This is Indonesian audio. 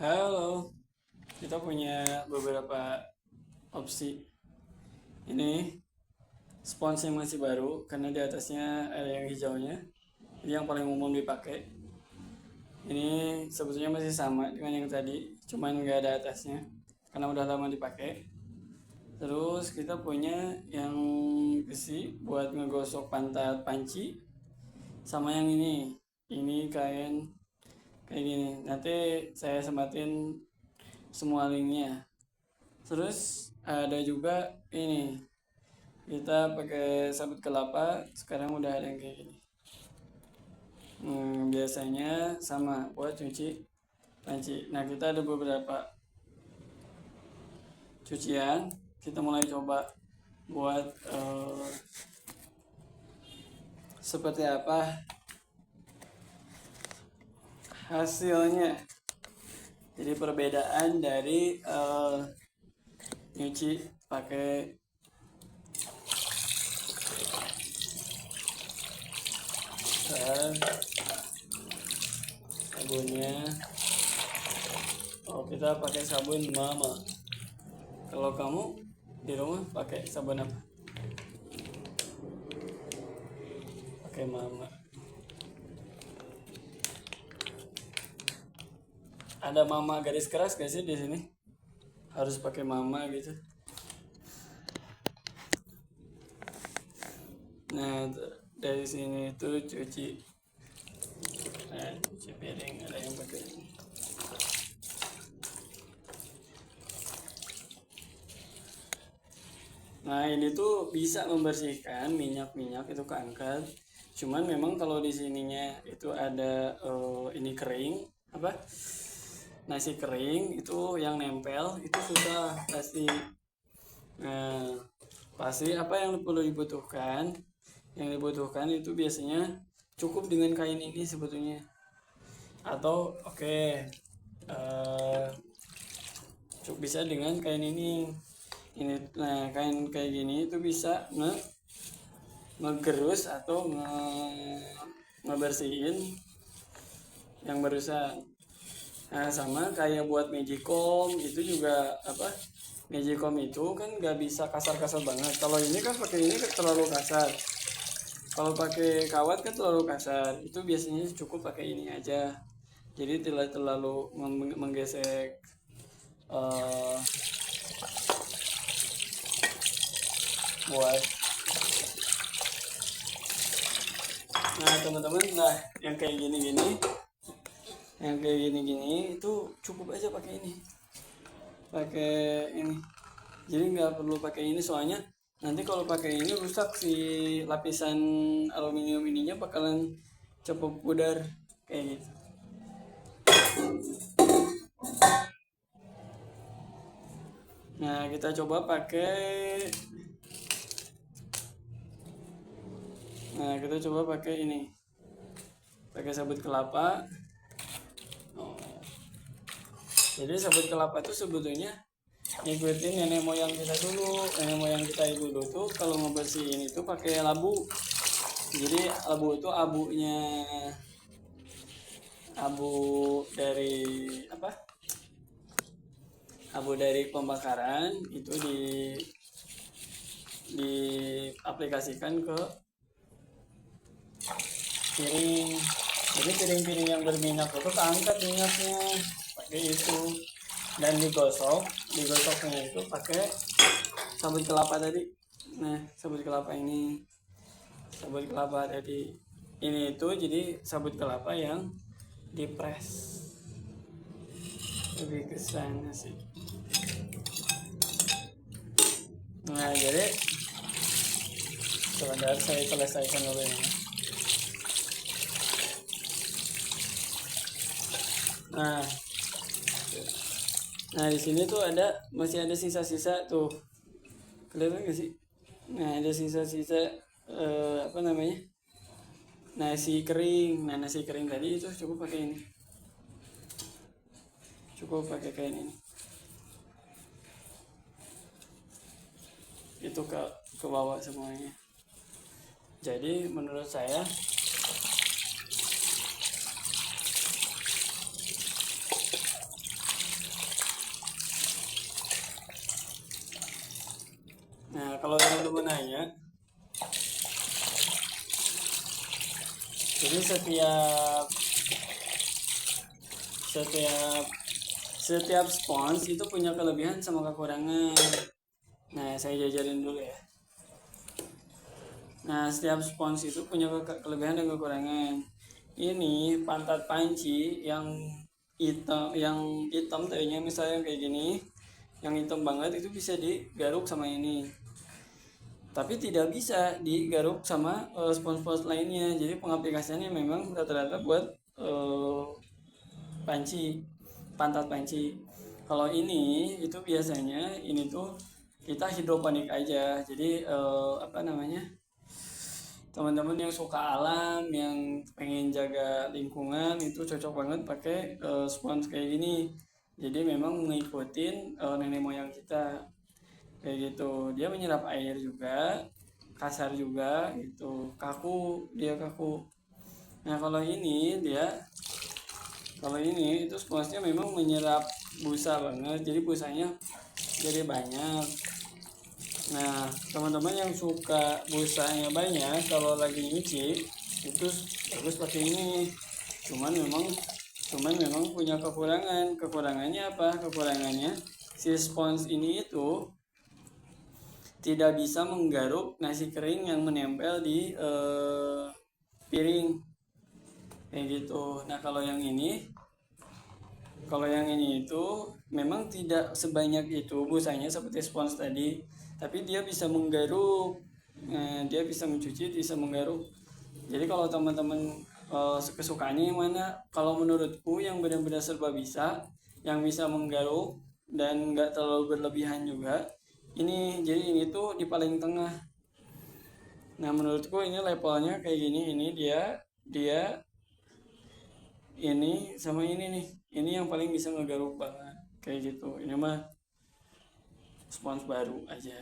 Halo, kita punya beberapa opsi. Ini spons yang masih baru karena di atasnya ada yang hijaunya. Ini yang paling umum dipakai. Ini sebetulnya masih sama dengan yang tadi, cuman nggak ada atasnya karena udah lama dipakai. Terus kita punya yang besi buat ngegosok pantat panci, sama yang ini. Ini kain kayak gini. Nanti saya sempatin semua linknya. Terus ada juga ini, kita pakai sabut kelapa. Sekarang udah ada yang kayak gini. Biasanya sama buat cuci panci. Nah, kita ada beberapa cucian. Kita mulai coba buat seperti apa hasilnya. Jadi perbedaan dari nyuci pakai sabunnya. Oh, kita pakai sabun mama. Kalau kamu di rumah pakai sabun apa? Pakai mama. Ada mama garis keras gak sih di sini? Harus pakai mama gitu. Nah, dari sini tuh cuci. Nah, cuci piring ada yang pakai ini. Nah, ini tuh bisa membersihkan minyak-minyak itu keangkat. Cuman memang kalau di sininya itu ada ini kering, apa? Nasi kering itu yang nempel itu susah pasti. Nah, pasti apa yang perlu dibutuhkan? Yang dibutuhkan itu biasanya cukup dengan kain ini sebetulnya. Atau cukup bisa dengan kain ini. Nah, kain kayak gini itu bisa ngegerus atau ngebersihin yang barusan. Nah, sama kayak buat magicom itu juga apa? Magicom itu kan nggak bisa kasar-kasar banget. Kalau ini kan pakai ini kan terlalu kasar. Kalau pakai kawat kan terlalu kasar. Itu biasanya cukup pakai ini aja. Jadi tidak terlalu menggesek uh, buat. Nah, teman-teman, nah yang kayak gini-gini, itu cukup aja pakai ini. Pakai ini. Jadi nggak perlu pakai ini, soalnya nanti kalau pakai ini rusak si lapisan aluminium ininya, bakalan cepet pudar kayak gitu. Nah, kita coba pakai. Nah, kita coba pakai ini. Pakai sabut kelapa. Oh. Jadi sabut kelapa itu sebetulnya ngikutin nenek moyang kita dulu. Nenek moyang kita dulu tuh kalau ngebersihin itu pakai labu. Jadi labu itu abu dari apa? Abu dari pembakaran itu diaplikasikan ke piring. Jadi piring-piring yang berminyak itu keangkat minyaknya pakai itu, dan digosoknya itu pakai sabut kelapa tadi. Nah, sabut kelapa tadi ini itu jadi sabut kelapa yang dipres, lebih ke sana sih. Nah, jadi sebentar saya selesaikan dulu ini. Nah, di sini tuh masih ada sisa-sisa tuh, kelihatan nggak sih? Nah, ada sisa-sisa apa namanya, nasi kering. Nah, nasi kering tadi itu cukup pakai ini, cukup pakai kain ini. Itu ke bawah semuanya. Jadi menurut saya busanya. Jadi setiap setiap setiap spons itu punya kelebihan sama kekurangan. Nah, saya jajarin dulu ya. Nah, setiap spons itu punya kelebihan dan kekurangan. Ini pantat panci yang hitam tadinya misalnya kayak gini, yang hitam banget itu bisa digaruk sama ini. Tapi tidak bisa digaruk sama spons-spons lainnya. Jadi pengaplikasiannya memang rata-rata buat panci, pantat panci. Kalau ini itu biasanya ini tuh kita hidroponik aja. Jadi apa namanya? Teman-teman yang suka alam, yang pengen jaga lingkungan itu cocok banget pakai spons kayak gini. Jadi memang mengikutin nenek moyang kita kayak gitu. Dia menyerap air juga, kasar juga gitu, kaku, dia kaku. Nah kalau ini itu sponsnya memang menyerap busa banget, jadi busanya jadi banyak. Nah, teman-teman yang suka busanya banyak kalau lagi nyuci itu bagus pakai ini. Cuman memang punya kekurangan. Kekurangannya apa? Kekurangannya si spons ini itu tidak bisa menggaruk nasi kering yang menempel di piring kayak gitu. Nah, kalau yang ini itu memang tidak sebanyak itu busanya seperti spons tadi, tapi dia bisa menggaruk. Nah, dia bisa mencuci, bisa menggaruk. Jadi kalau teman-teman kesukaannya yang mana? Kalau menurutku yang benar-benar serba bisa, yang bisa menggaruk dan nggak terlalu berlebihan juga. Jadi ini tuh di paling tengah. Nah, menurutku ini levelnya kayak gini. Ini dia ini sama ini nih. Ini yang paling bisa ngegaruk banget kayak gitu. Ini mah spons baru aja.